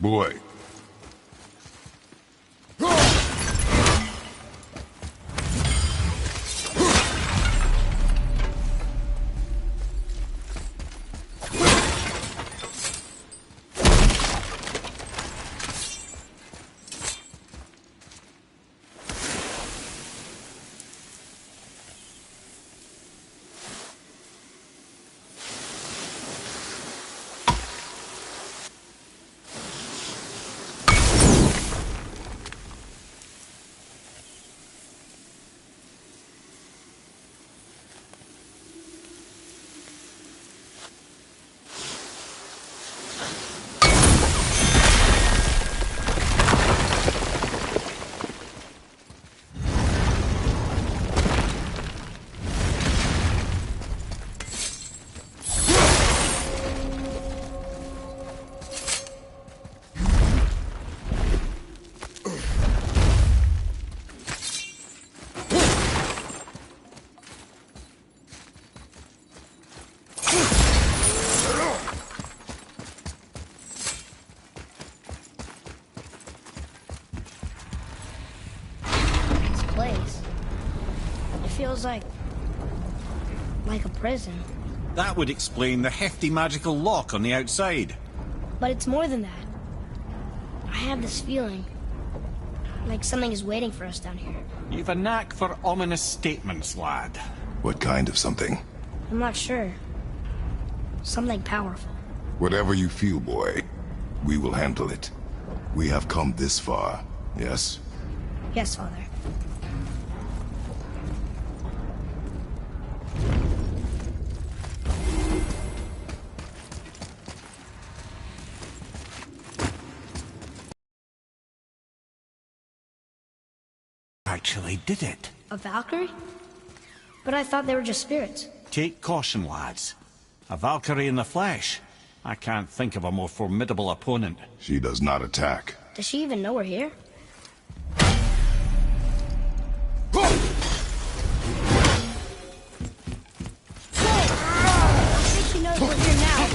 Boy. Feels like a prison. That would explain the hefty magical lock on the outside. But it's more than that. I have this feeling like something is waiting for us down here. You've a knack for ominous statements, lad. What kind of something? I'm not sure. Something powerful. Whatever you feel, boy, we will handle it. We have come this far, yes? Yes, Father. Actually did it. A Valkyrie? But I thought they were just spirits. Take caution, lads. A Valkyrie in the flesh. I can't think of a more formidable opponent. She does not attack. Does she even know we're here? I think she knows we're here now.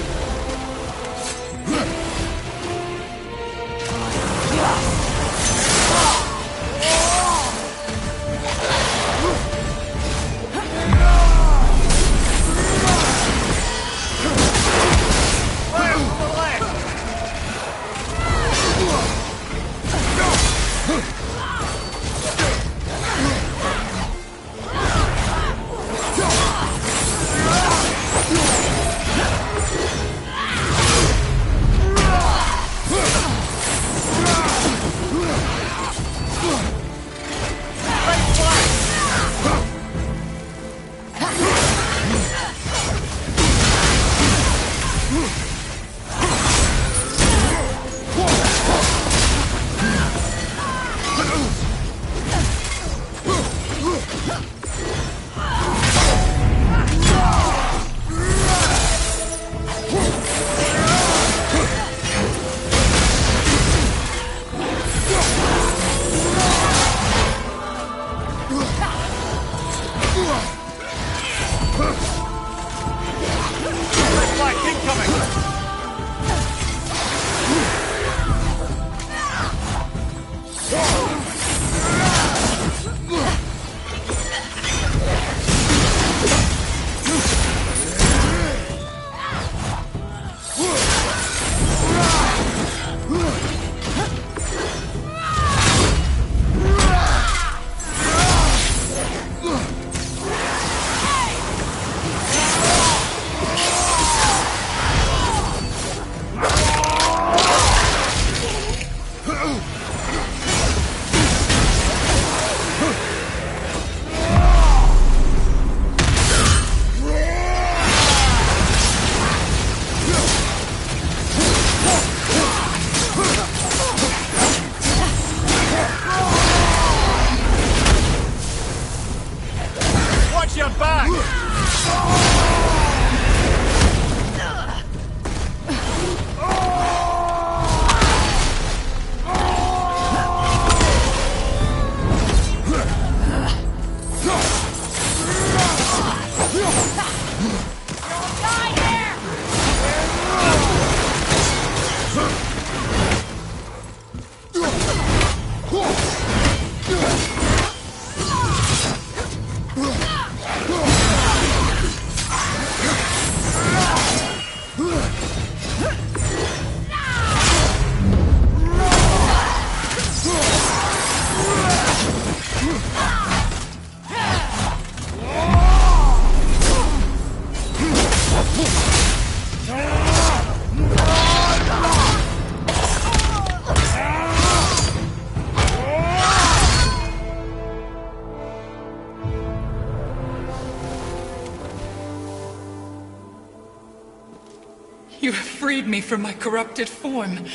You have freed me from my corrupted form.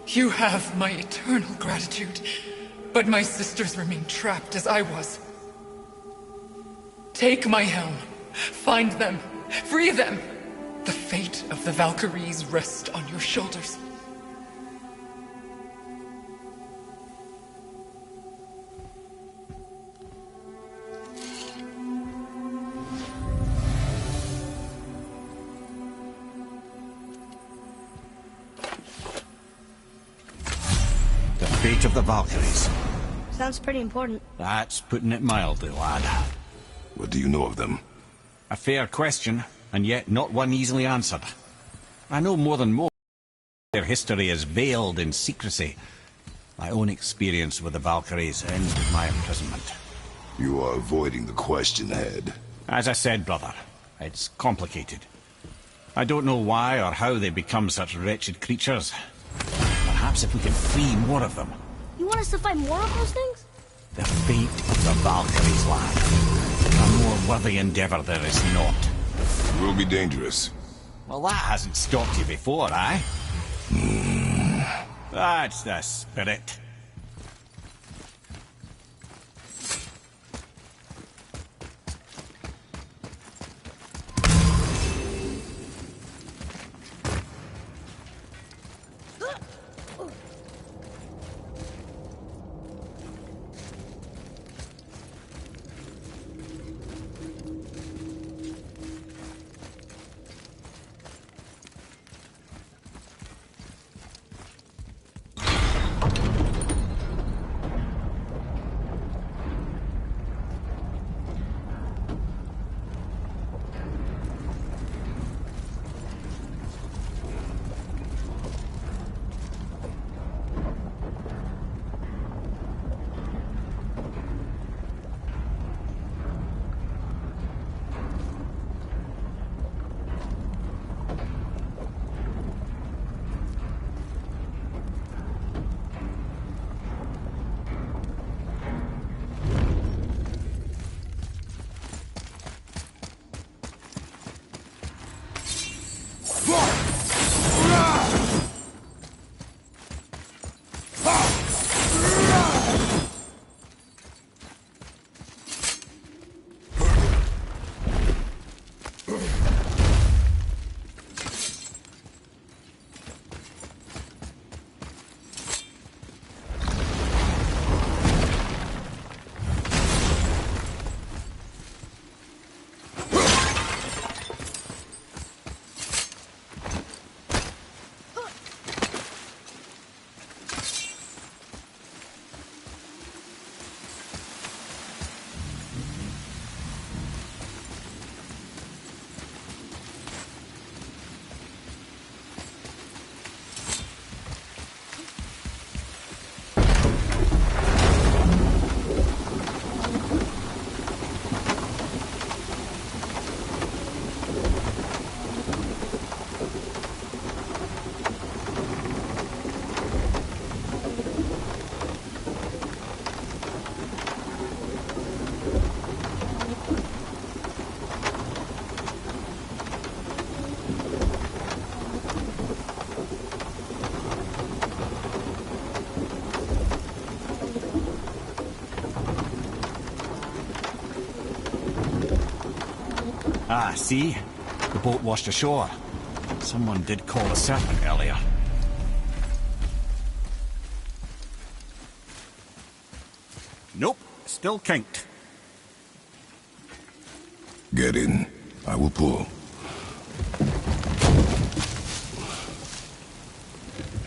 You have my eternal gratitude. But my sisters remain trapped as I was. Take my helm. Find them. Free them. The fate of the Valkyries rests on your shoulders. The fate of the Valkyries. Sounds pretty important. That's putting it mildly, lad. What do you know of them? A fair question, and yet not one easily answered. I know more than most. Their history is veiled in secrecy. My own experience with the Valkyries ends with my imprisonment. You are avoiding the question, Head. As I said, brother, it's complicated. I don't know why or how they become such wretched creatures. Perhaps if we can free more of them. You want us to fight more of those things? The fate of the Valkyries, lad. A more worthy endeavor there is not. It will be dangerous. Well, that hasn't stopped you before, eh? That's the spirit. Ah, see? The boat washed ashore. Someone did call a serpent earlier. Nope, still kinked. Get in. I will pull.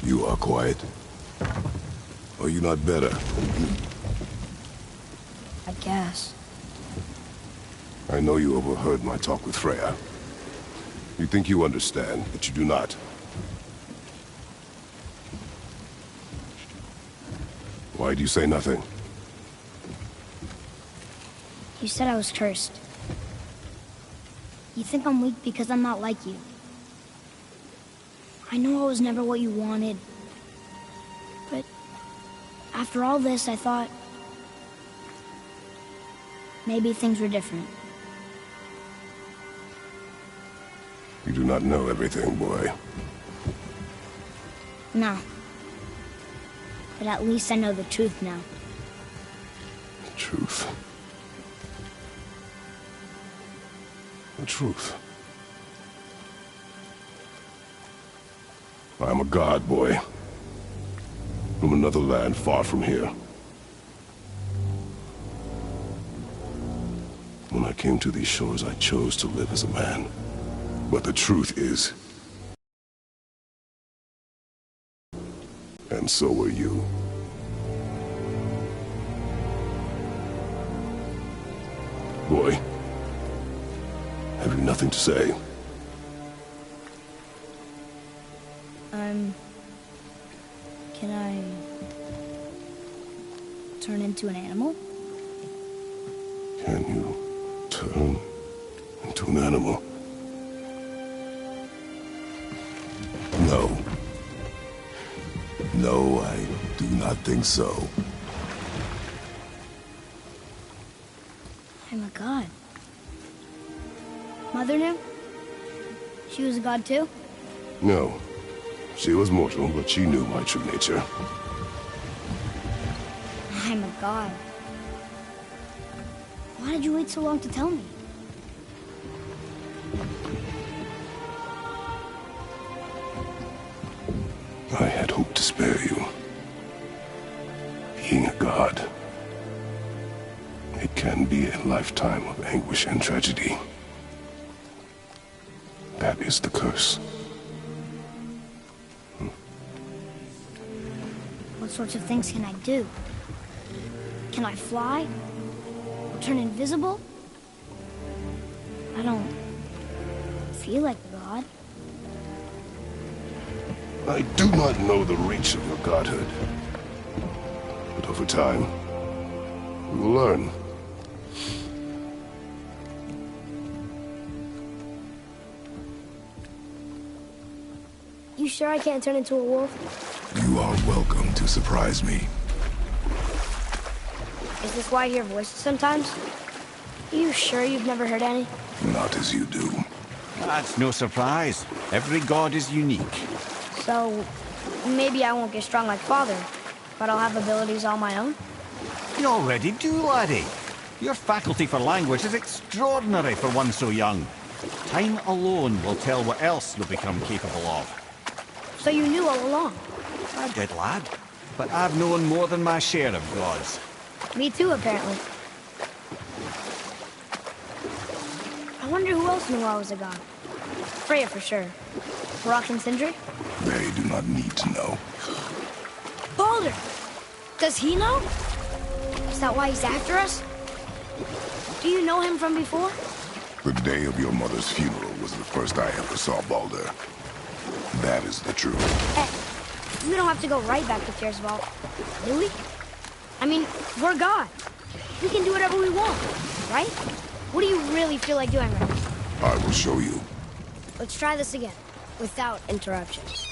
You are quiet. Are you not better? I guess. I know you overheard my talk with Freya. You think you understand, but you do not. Why do you say nothing? You said I was cursed. You think I'm weak because I'm not like you. I know I was never what you wanted. But after all this, I thought maybe things were different. You do not know everything, boy. No. But at least I know the truth now. The truth. The truth. I'm a god, boy. From another land far from here. When I came to these shores, I chose to live as a man. But the truth is... and so were you. Boy, have you nothing to say? Can I turn into an animal? Can you turn into an animal? No. No, I do not think so. I'm a god. Mother knew? She was a god too? No. She was mortal, but she knew my true nature. I'm a god. Why did you wait so long to tell me? I had hoped to spare you. Being a god, it can be a lifetime of anguish and tragedy. That is the curse. What sorts of things can I do? Can I fly? Or turn invisible? I don't feel like a god. I do not know the reach of your godhood. But over time, we will learn. You sure I can't turn into a wolf? You are welcome to surprise me. Is this why I hear voices sometimes? Are you sure you've never heard any? Not as you do. That's no surprise. Every god is unique. So, maybe I won't get strong like Father, but I'll have abilities all my own? You already do, laddie. Your faculty for language is extraordinary for one so young. Time alone will tell what else you'll become capable of. So you knew all along? I did, lad. But I've known more than my share of gods. Me too, apparently. I wonder who else knew I was a god. Freya, for sure. Rock and Sindri? They do not need to know. Baldur! Does he know? Is that why he's after us? Do you know him from before? The day of your mother's funeral was the first I ever saw Baldur. That is the truth. We don't have to go right back to Tiersval, do we? I mean, we're God. We can do whatever we want, right? What do you really feel like doing right now? I will show you. Let's try this again, without interruptions.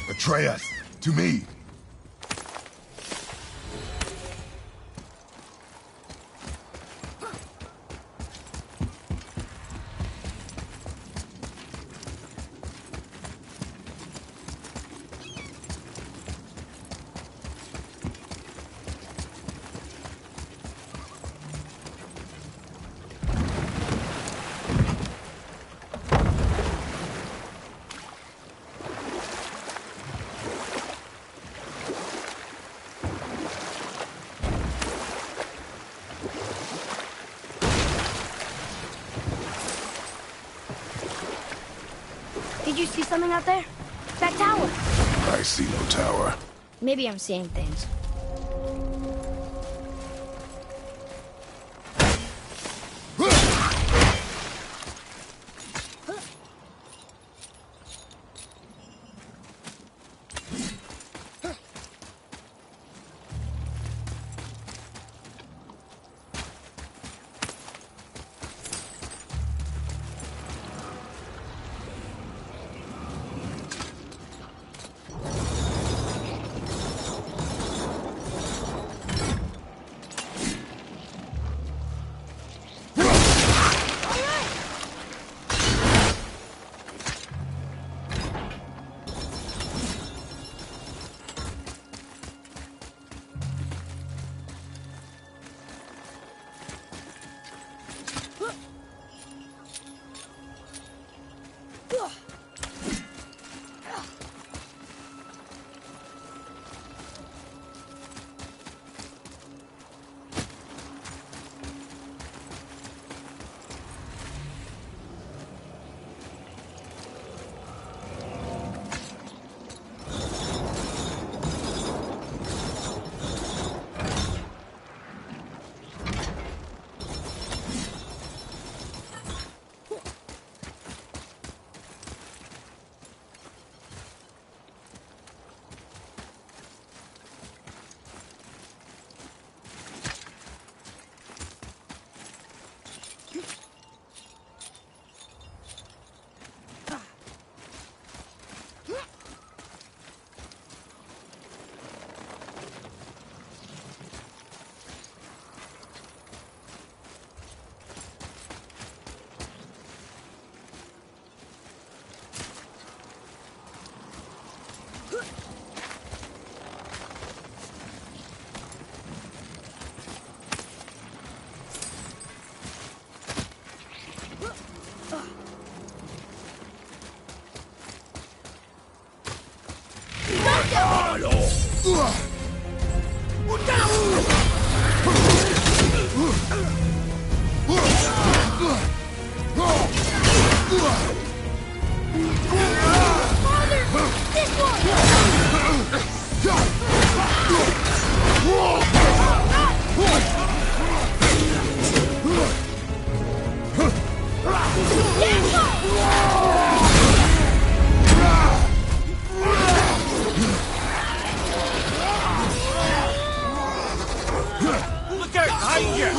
Atreus, to me. Did you see something out there? That tower. I see no tower. Maybe I'm seeing things. Look out behind you!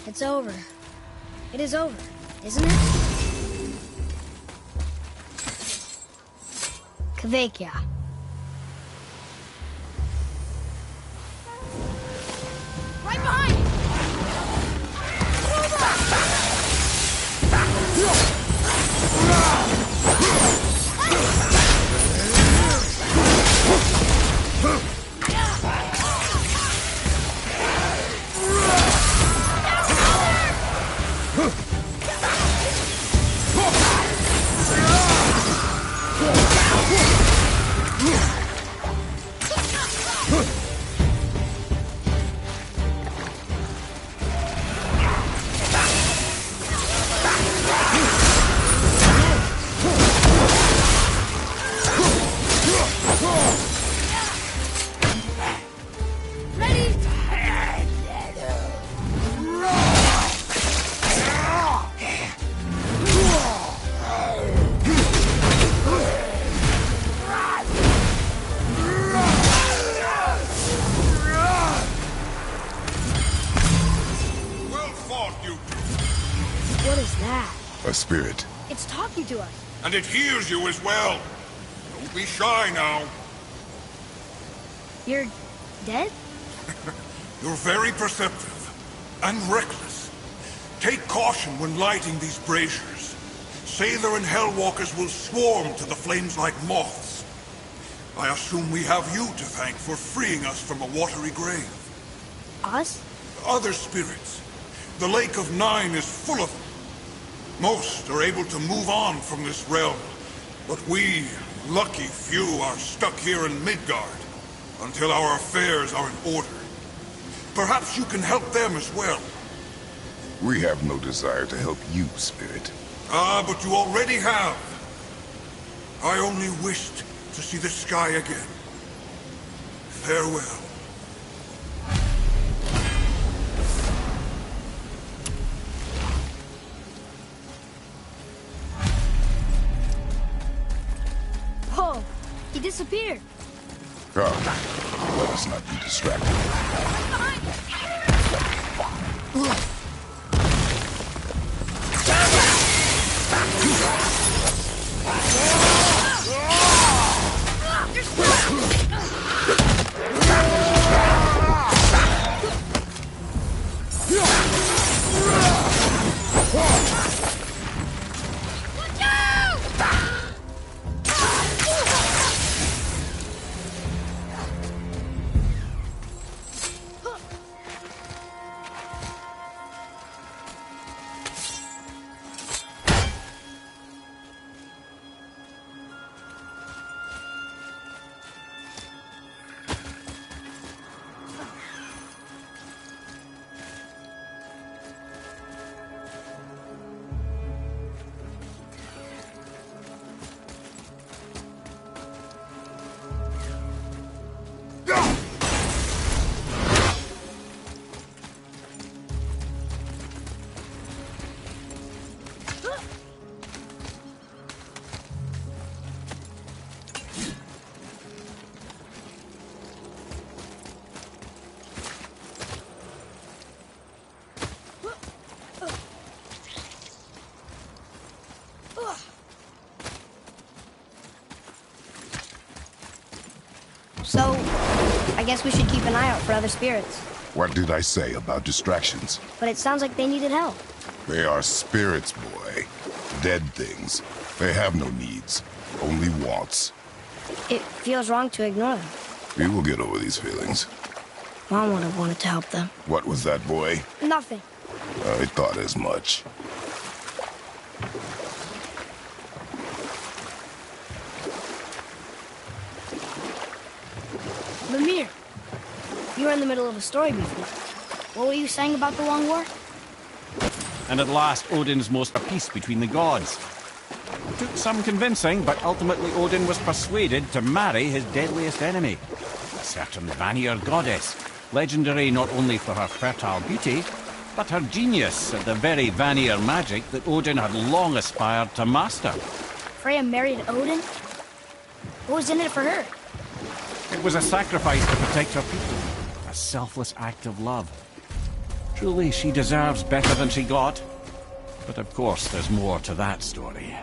It's over. It is over, isn't it? Kvekia. Right behind! What is that? A spirit. It's talking to us. And it hears you as well. Don't be shy now. You're dead? You're very perceptive and reckless. Take caution when lighting these braziers. Sailor and Hellwalkers will swarm to the flames like moths. I assume we have you to thank for freeing us from a watery grave. Us? Other spirits. The Lake of Nine is full of them. Most are able to move on from this realm, but we, lucky few, are stuck here in Midgard until our affairs are in order. Perhaps you can help them as well. We have no desire to help you, Spirit. Ah, but you already have. I only wished to see the sky again. Farewell. Whoa! He disappeared. Come, let us not be distracted. So, I guess we should keep an eye out for other spirits. What did I say about distractions? But it sounds like they needed help. They are spirits, boy. Dead things. They have no needs, only wants. It feels wrong to ignore them. We will get over these feelings. Mom would have wanted to help them. What was that, boy? Nothing. I thought as much. Mimir, you were in the middle of a story before. What were you saying about the Long War? And at last, Odin's most a peace between the gods. It took some convincing, but ultimately Odin was persuaded to marry his deadliest enemy, a certain Vanir goddess, legendary not only for her fertile beauty, but her genius at the very Vanir magic that Odin had long aspired to master. Freya married Odin? What was in it for her? It was a sacrifice to protect her people, a selfless act of love. Truly, she deserves better than she got. But of course, there's more to that story.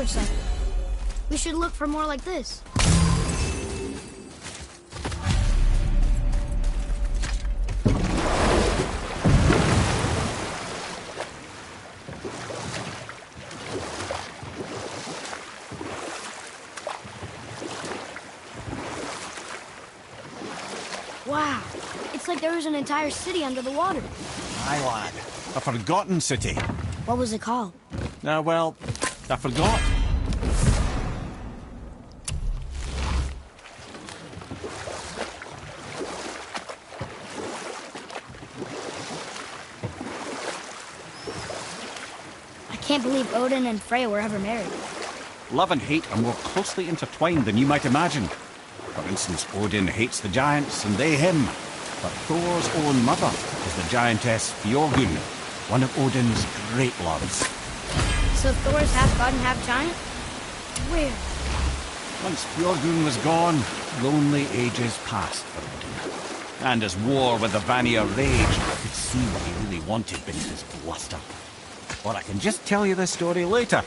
motorcycle. We should look for more like this. Wow, it's like there was an entire city under the water. Aye, lad. A forgotten city. What was it called? Well, I forgot. I can't believe Odin and Freya were ever married. Love and hate are more closely intertwined than you might imagine. For instance, Odin hates the giants and they him. But Thor's own mother is the giantess Fjorgun, one of Odin's great loves. So Thor's half god and half giant? Where? Once Fjorgun was gone, lonely ages passed for Odin. And as war with the Vanir raged, I could see what he really wanted beneath his bluster. Or I can just tell you this story later.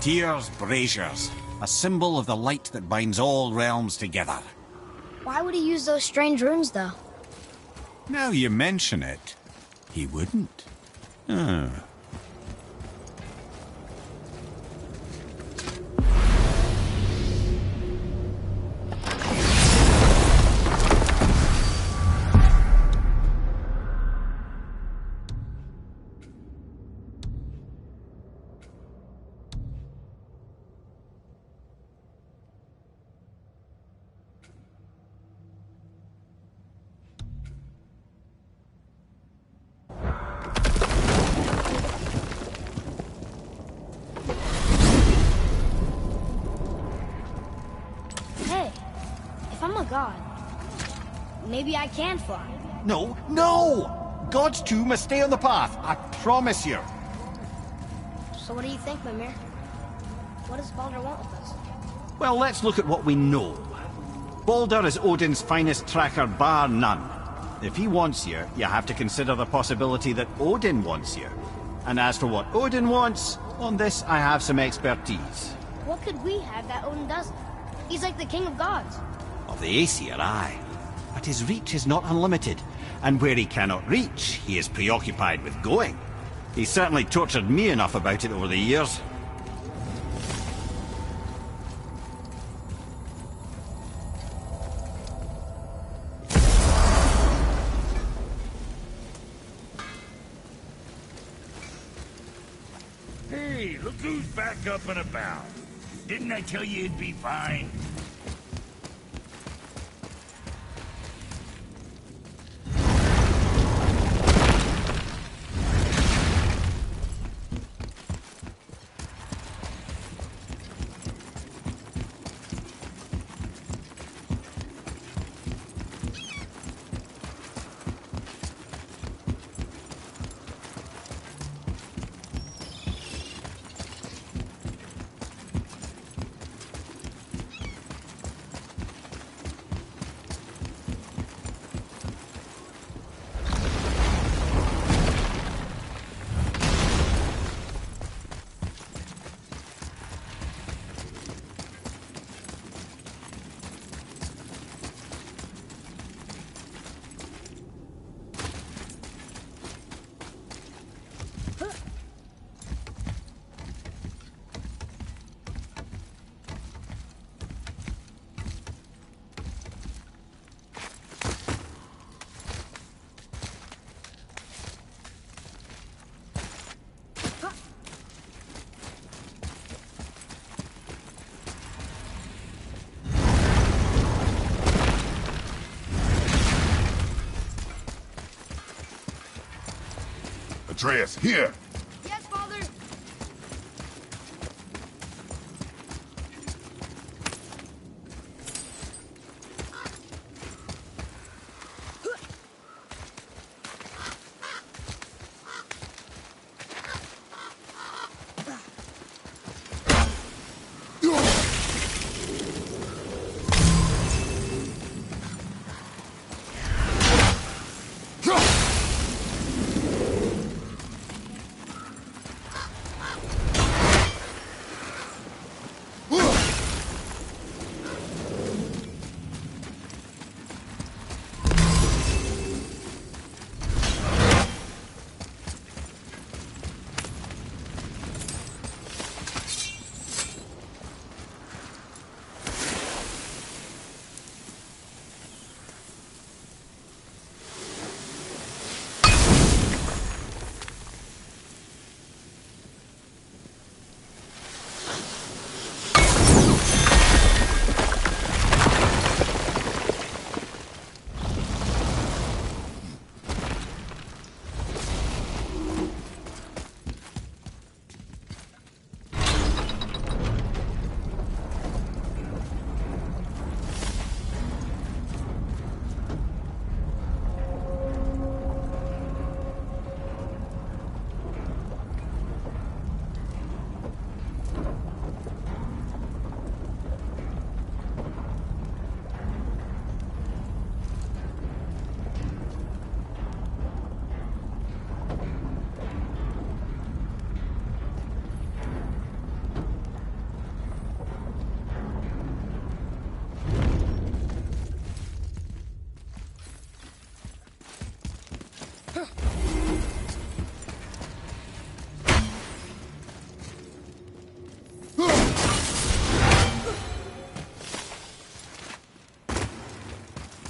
Tyr's braziers, a symbol of the light that binds all realms together. Why would he use those strange runes, though? Now you mention it, he wouldn't. Oh. God. Maybe I can fly. No, no! Gods too must stay on the path, I promise you. So what do you think, Mimir? What does Baldur want with us? Well, let's look at what we know. Baldur is Odin's finest tracker bar none. If he wants you, you have to consider the possibility that Odin wants you. And as for what Odin wants, on this I have some expertise. What could we have that Odin doesn't? He's like the king of gods. Of the Aesir, aye. But his reach is not unlimited. And where he cannot reach, he is preoccupied with going. He's certainly tortured me enough about it over the years. Hey, look who's back up and about. Didn't I tell you it'd be fine? Atreus, here! Yes, Baldur!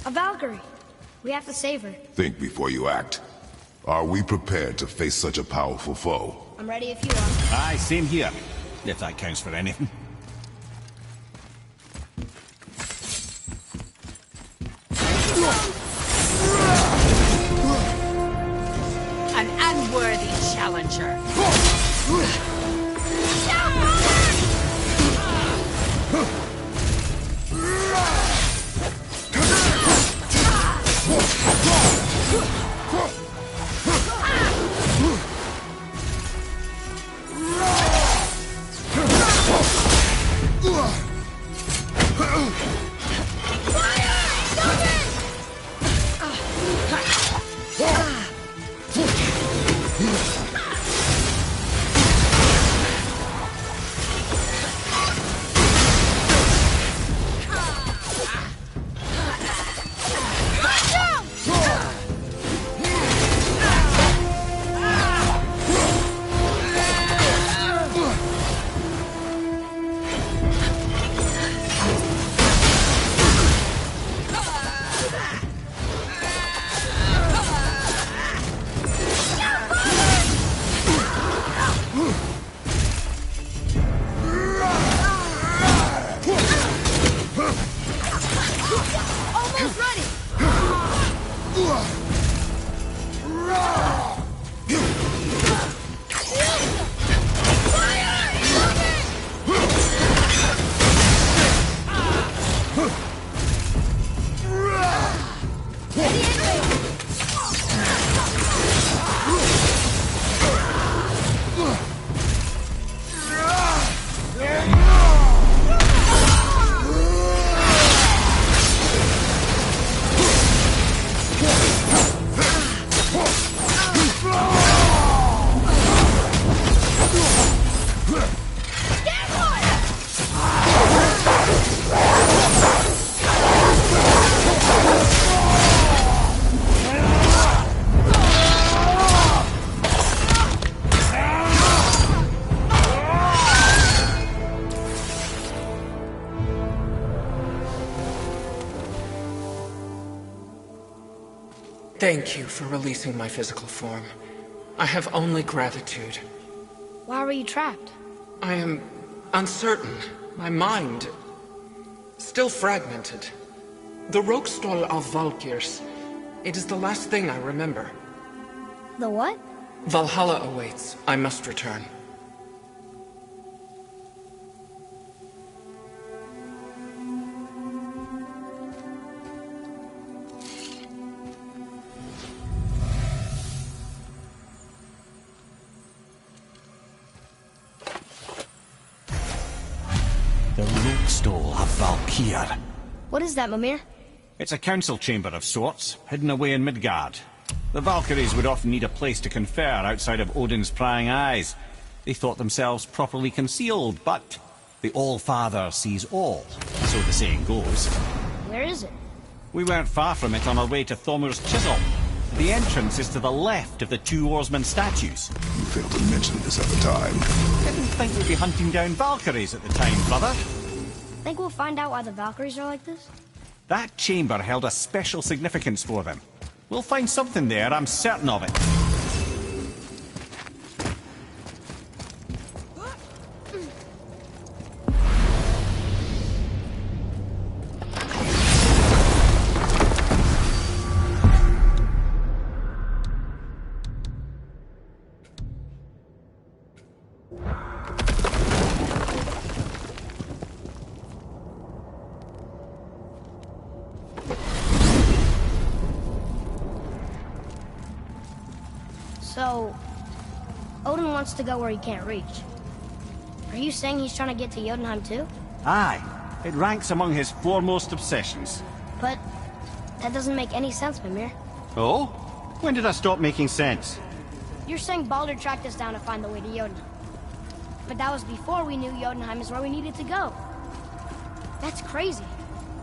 A Valkyrie. We have to save her. Think before you act. Are we prepared to face such a powerful foe? I'm ready if you are. Aye, same here. If that counts for anything. An unworthy challenger. almost ready! Thank you for releasing my physical form. I have only gratitude. Why were you trapped? I am uncertain. My mind still fragmented. The Rokstol of Valkyrs. It is the last thing I remember. The what? Valhalla awaits. I must return. The Rokstol of Valkyr. What is that, Mimir? It's a council chamber of sorts, hidden away in Midgard. The Valkyries would often need a place to confer outside of Odin's prying eyes. They thought themselves properly concealed, but the All-Father sees all, so the saying goes. Where is it? We weren't far from it on our way to Thormur's Chisel. The entrance is to the left of the two oarsmen statues. You failed to mention this at the time. Didn't think we'd be hunting down Valkyries at the time, brother. Think we'll find out why the Valkyries are like this? That chamber held a special significance for them. We'll find something there, I'm certain of it. So, Odin wants to go where he can't reach. Are you saying he's trying to get to Jotunheim too? Aye, it ranks among his foremost obsessions. But that doesn't make any sense, Mimir. Oh? When did I stop making sense? You're saying Baldur tracked us down to find the way to Jotunheim. But that was before we knew Jotunheim is where we needed to go. That's crazy.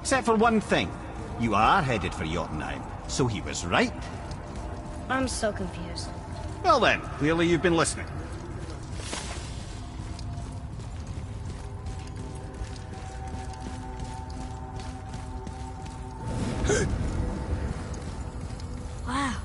Except for one thing. You are headed for Jotunheim, so he was right. I'm so confused. Well then, clearly you've been listening. Wow.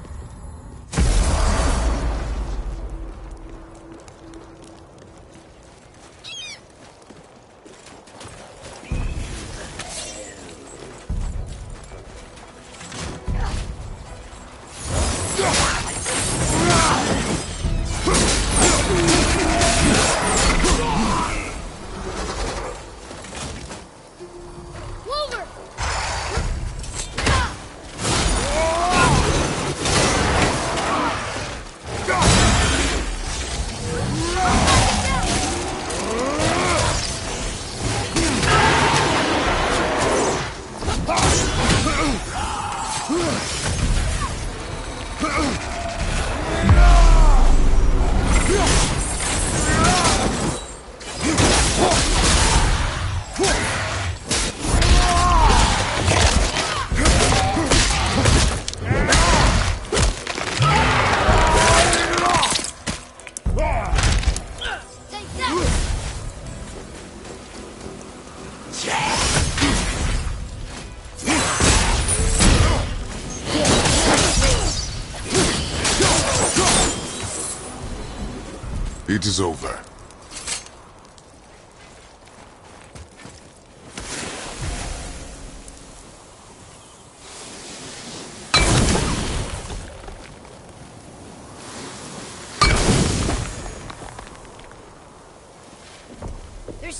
It is over.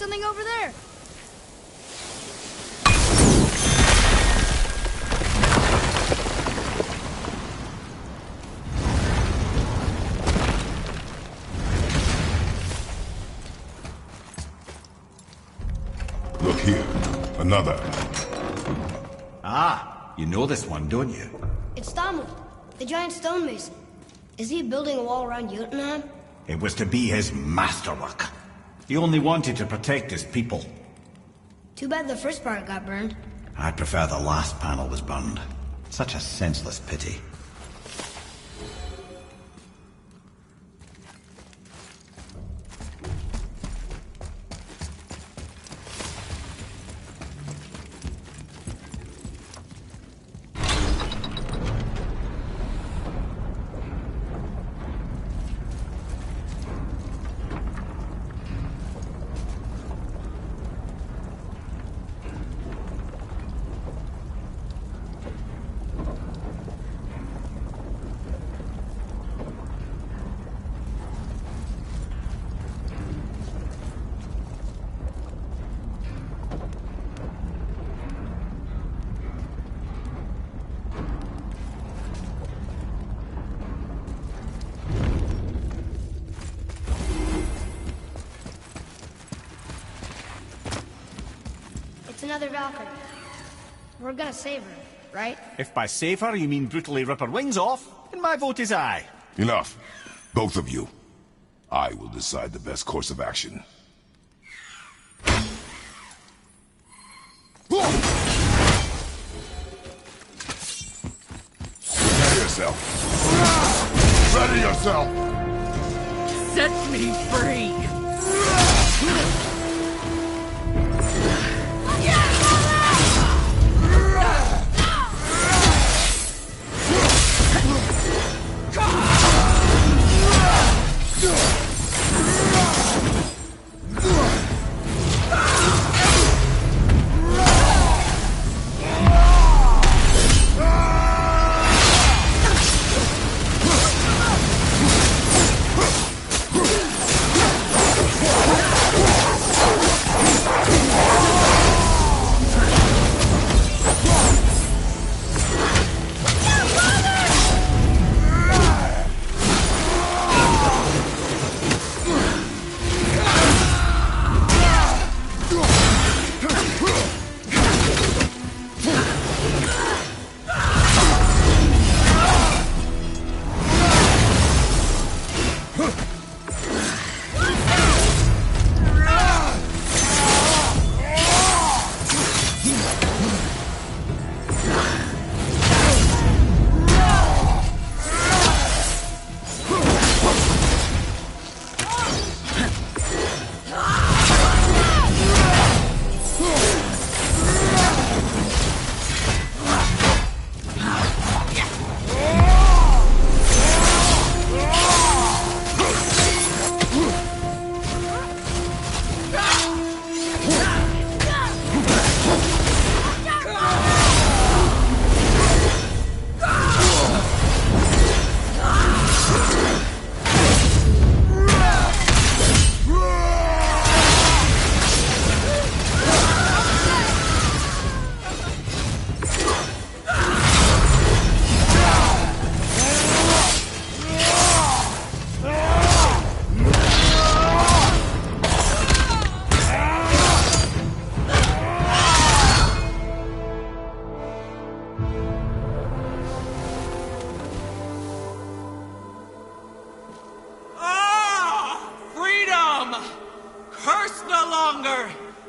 something over there. Look here. Another. Ah, you know this one, don't you? It's Thamud, the giant stonemason. Is he building a wall around Jotunheim? It was to be his masterwork. He only wanted to protect his people. Too bad the first part got burned. I prefer the last panel was burned. Such a senseless pity. It's another Valkyrie. We're gonna save her, right? If by save her you mean brutally rip her wings off, then my vote is aye. Enough. Both of you. I will decide the best course of action. Prepare yourself. Ready yourself. Set me free!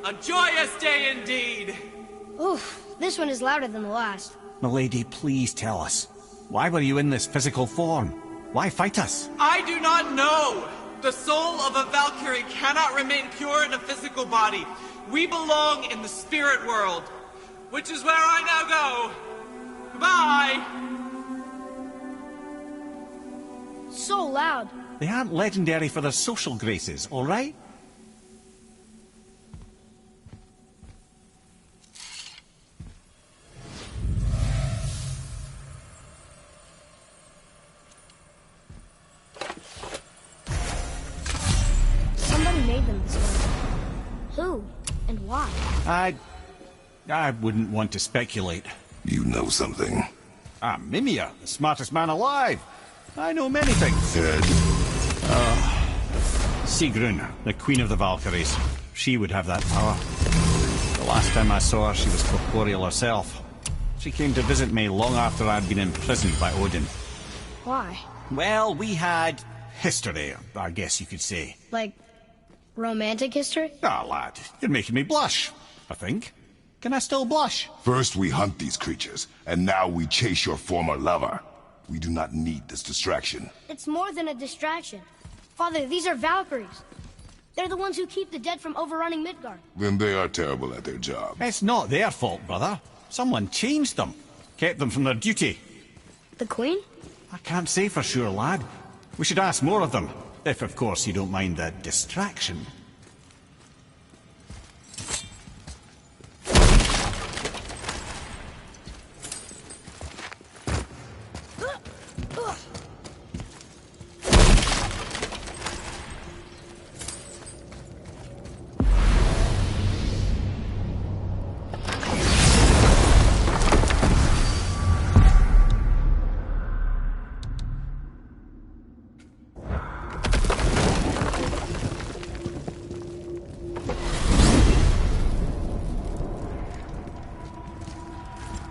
A joyous day indeed! Oof, this one is louder than the last. Milady, please tell us. Why were you in this physical form? Why fight us? I do not know! The soul of a Valkyrie cannot remain pure in a physical body. We belong in the spirit world, which is where I now go. Goodbye! So loud. They aren't legendary for their social graces, all right? Somebody made them this way. Who? I wouldn't want to speculate. You know something. I'm Mimir, the smartest man alive. I know many things. Dead. Sigrun, the Queen of the Valkyries. She would have that power. The last time I saw her, she was corporeal herself. She came to visit me long after I'd been imprisoned by Odin. Why? Well, we had history, I guess you could say. Like, romantic history? Ah, lad, you're making me blush, I think. Can I still blush? First we hunt these creatures, and now we chase your former lover. We do not need this distraction. It's more than a distraction. Father, these are Valkyries. They're the ones who keep the dead from overrunning Midgard. Then they are terrible at their job. It's not their fault, brother. Someone changed them. Kept them from their duty. The Queen? I can't say for sure, lad. We should ask more of them. If, of course, you don't mind the distraction.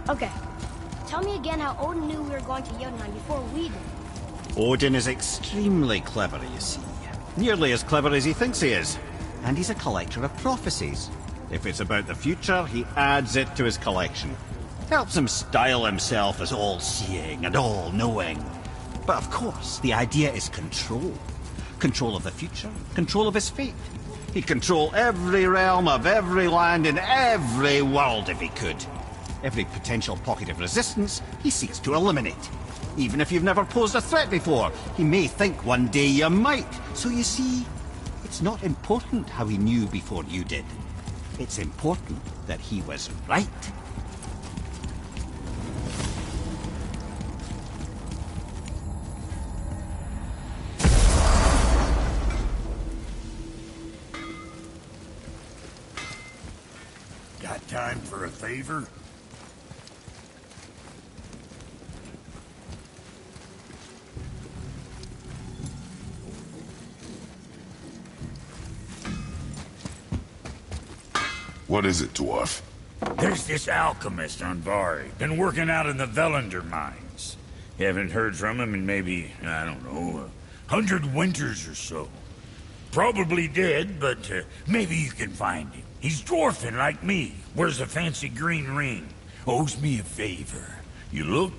Okay. Tell me again how Odin knew we were going to Jotunheim before we did. Odin is extremely clever, you see. Nearly as clever as he thinks he is. And he's a collector of prophecies. If it's about the future, he adds it to his collection. Helps him style himself as all-seeing and all-knowing. But of course, the idea is control. Control of the future, control of his fate. He'd control every realm of every land in every world if he could. Every potential pocket of resistance, he seeks to eliminate. Even if you've never posed a threat before, he may think one day you might. So you see, it's not important how he knew before you did. It's important that he was right. Got time for a favor? What is it, dwarf? There's this alchemist on Vari. Been working out in the Velander mines. Haven't heard from him in maybe, I don't know, 100 winters or so. Probably dead, but maybe you can find him. He's dwarfing like me. Wears a fancy green ring. Owes me a favor. You look?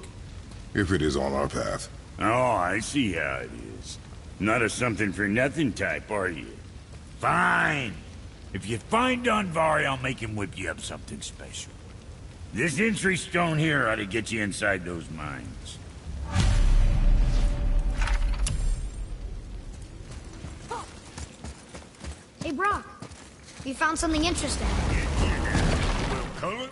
If it is on our path. Oh, I see how it is. Not a something-for-nothing type, are you? Fine. If you find Donvari, I'll make him whip you up something special. This entry stone here ought to get you inside those mines. Hey, Brock. You found something interesting. Well, color?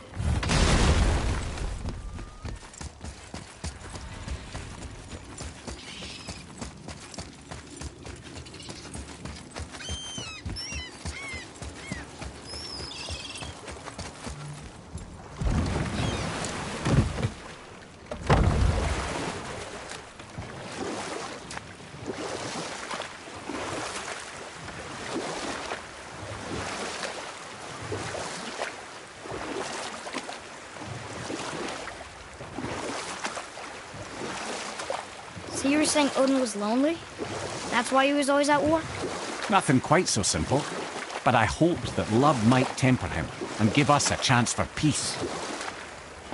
So you were saying Odin was lonely? That's why he was always at war? Nothing quite so simple. But I hoped that love might temper him and give us a chance for peace.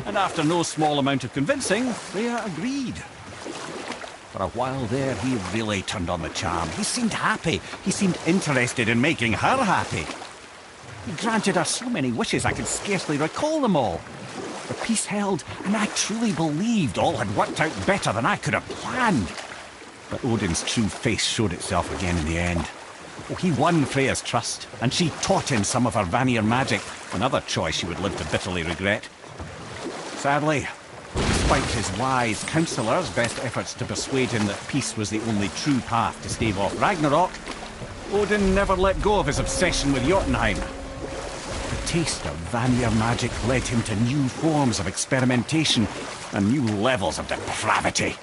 And after no small amount of convincing, Freya agreed. For a while there, he really turned on the charm. He seemed happy. He seemed interested in making her happy. He granted her so many wishes I could scarcely recall them all. The peace held, and I truly believed all had worked out better than I could have planned. But Odin's true face showed itself again in the end. Oh, he won Freya's trust, and she taught him some of her Vanir magic, another choice she would live to bitterly regret. Sadly, despite his wise counsellors' best efforts to persuade him that peace was the only true path to stave off Ragnarok, Odin never let go of his obsession with Jotunheim. The taste of Vanir magic led him to new forms of experimentation and new levels of depravity.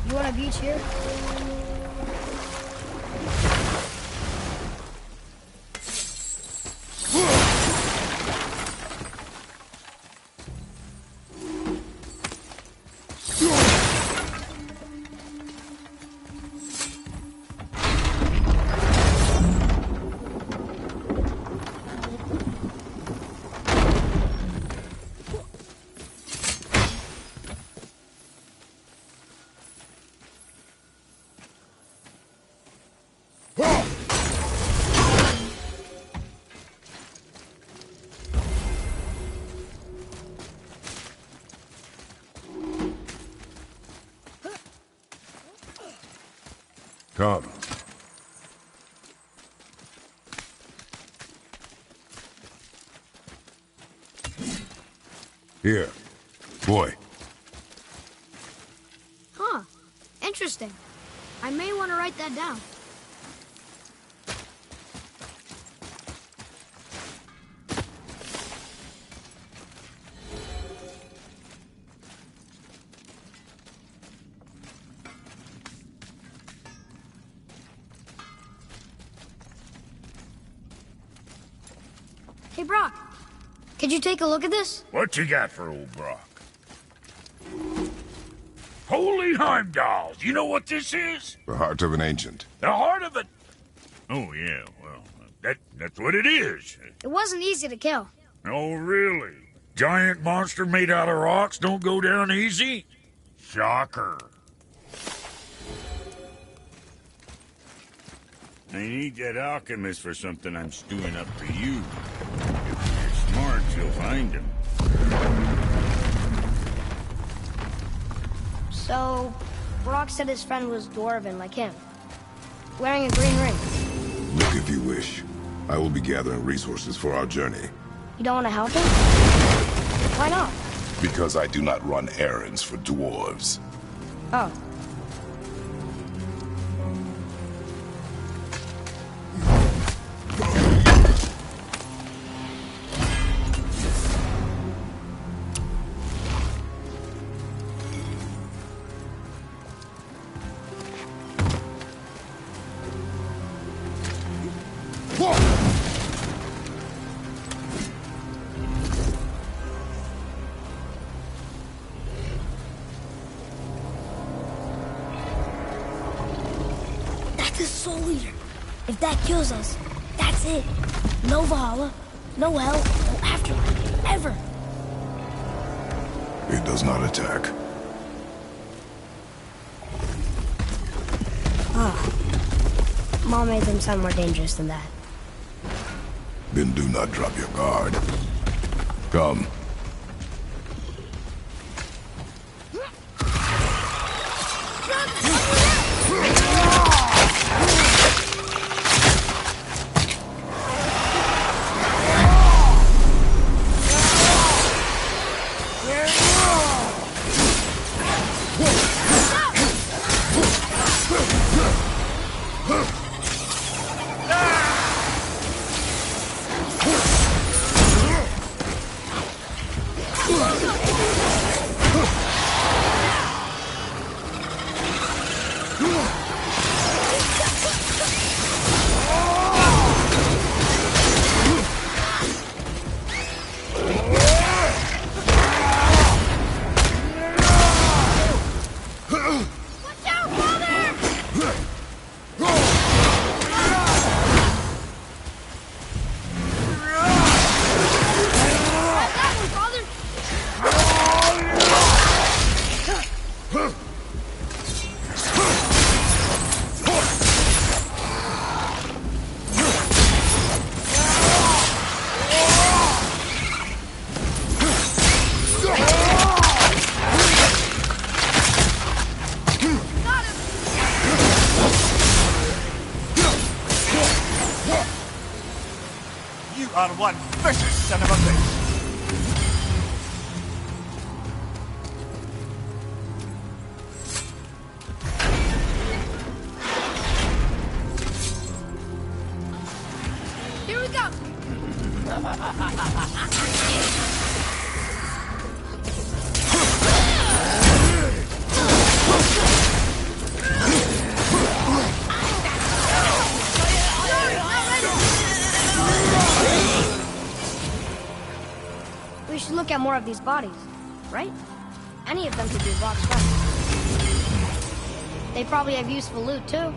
You want a beach here? Come. Here. Boy. Huh. Interesting. I may want to write that down. Hey, Brock. Could you take a look at this? What you got for old Brock? Holy Heimdall! You know what this is? The heart of an ancient. The heart of a... Oh, yeah, well, that's what it is. It wasn't easy to kill. Oh, really? Giant monster made out of rocks don't go down easy? Shocker. I need that alchemist for something I'm stewing up for you. If you're smart, you'll find him. So, Brock said his friend was dwarven like him, wearing a green ring. Look if you wish. I will be gathering resources for our journey. You don't want to help him? Why not? Because I do not run errands for dwarves. Oh. The Soul Eater. If that kills us, that's it. No Valhalla, no hell, no afterlife, ever. It does not attack. Mom made them sound more dangerous than that. Then do not drop your guard. Come. are one vicious son of a bitch. We should look at more of these bodies, right? Any of them could be rock stars. They probably have useful loot, too.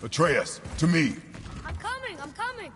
Atreus, to me. I'm coming, I'm coming!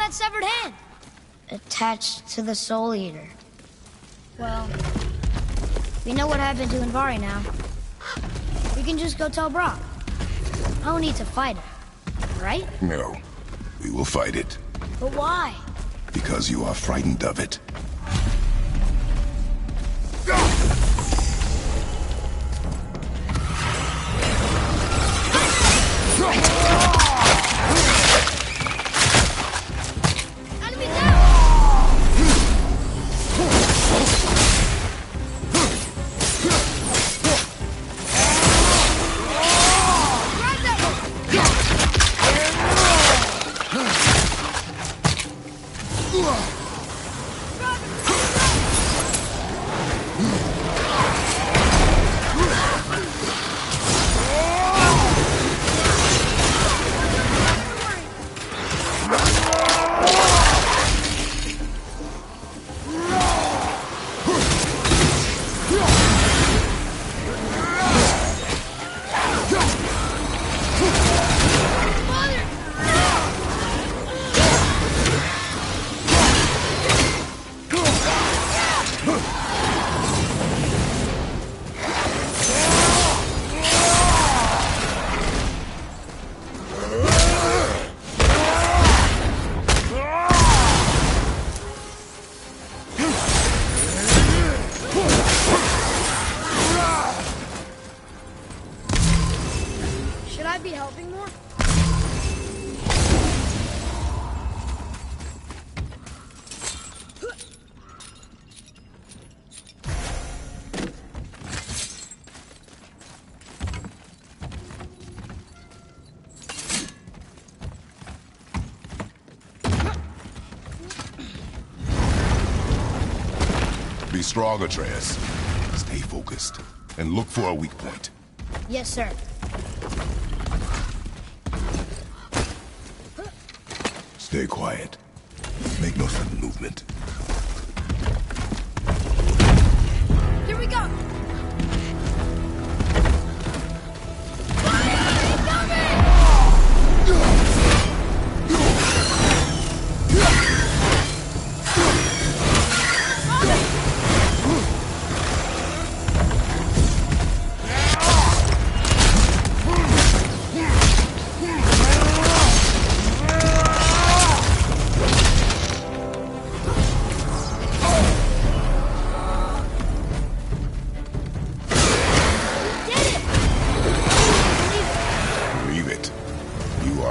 That severed hand? Attached to the Soul Eater. Well, we know what happened to Anvari now. We can just go tell Brock. No need to fight it, right? No, we will fight it. But why? Because you are frightened of it. Be strong, Atreus. Stay focused, and look for a weak point. Yes, sir. Stay quiet. Make no sudden movement. Here we go!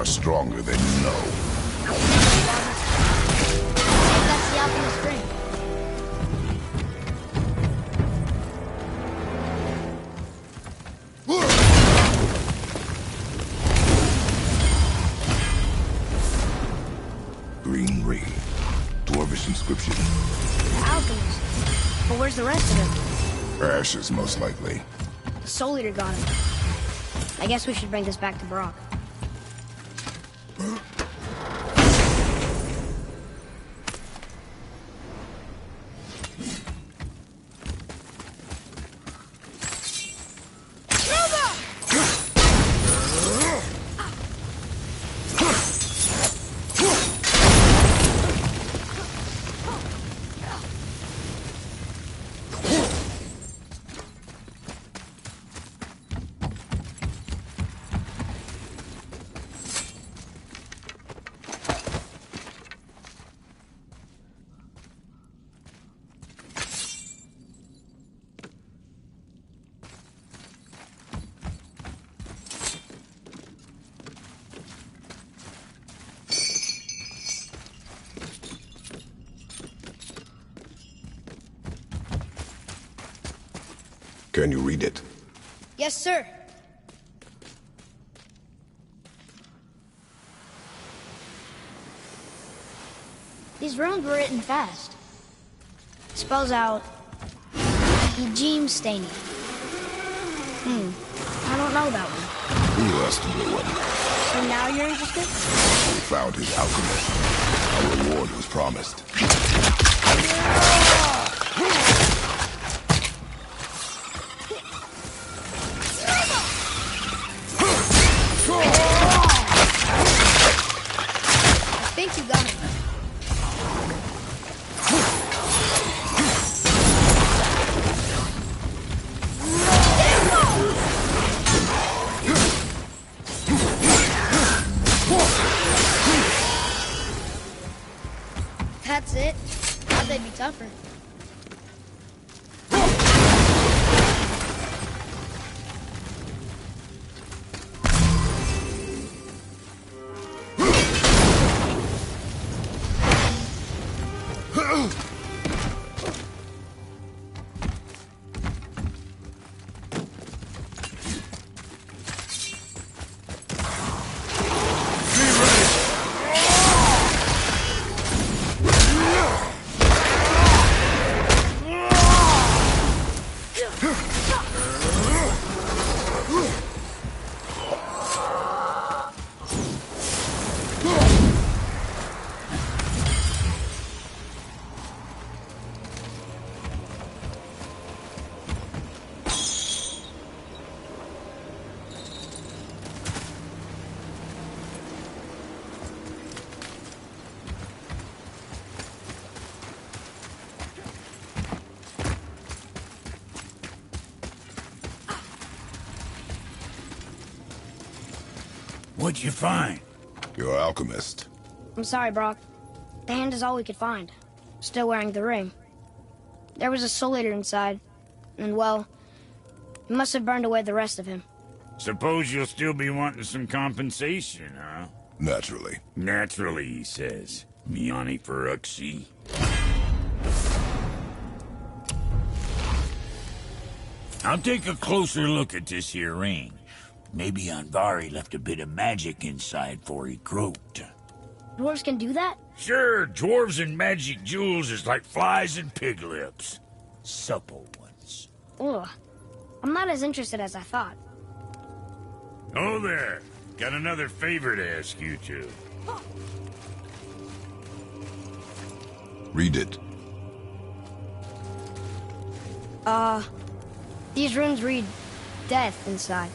Stronger than you know. That's the alchemist's ring. Green ring. Dwarvish inscription. The alchemist. But where's the rest of him? Ashes, most likely. The Soul Eater got him. I guess we should bring this back to Brock. Can you read it? Yes, sir. These runes were written fast. Spells out Ejim Staining. I don't know that one. He lost a good one. So now you're interested? We found his alchemist. Our reward was promised. I think you got him. That's it. Thought they'd be tougher. What'd you find? Your alchemist. I'm sorry, Brock. The hand is all we could find. Still wearing the ring. There was a Soul Eater inside, and well, he must have burned away the rest of him. Suppose you'll still be wanting some compensation, huh? Naturally. Naturally, he says. Miani Feruxi. I'll take a closer look at this here ring. Maybe Anvari left a bit of magic inside before he croaked. Dwarves can do that? Sure, dwarves and magic jewels is like flies and pig lips. supple ones. Ugh. I'm not as interested as I thought. Oh there. Got another favor to ask you two. Read it. These runes read death inside.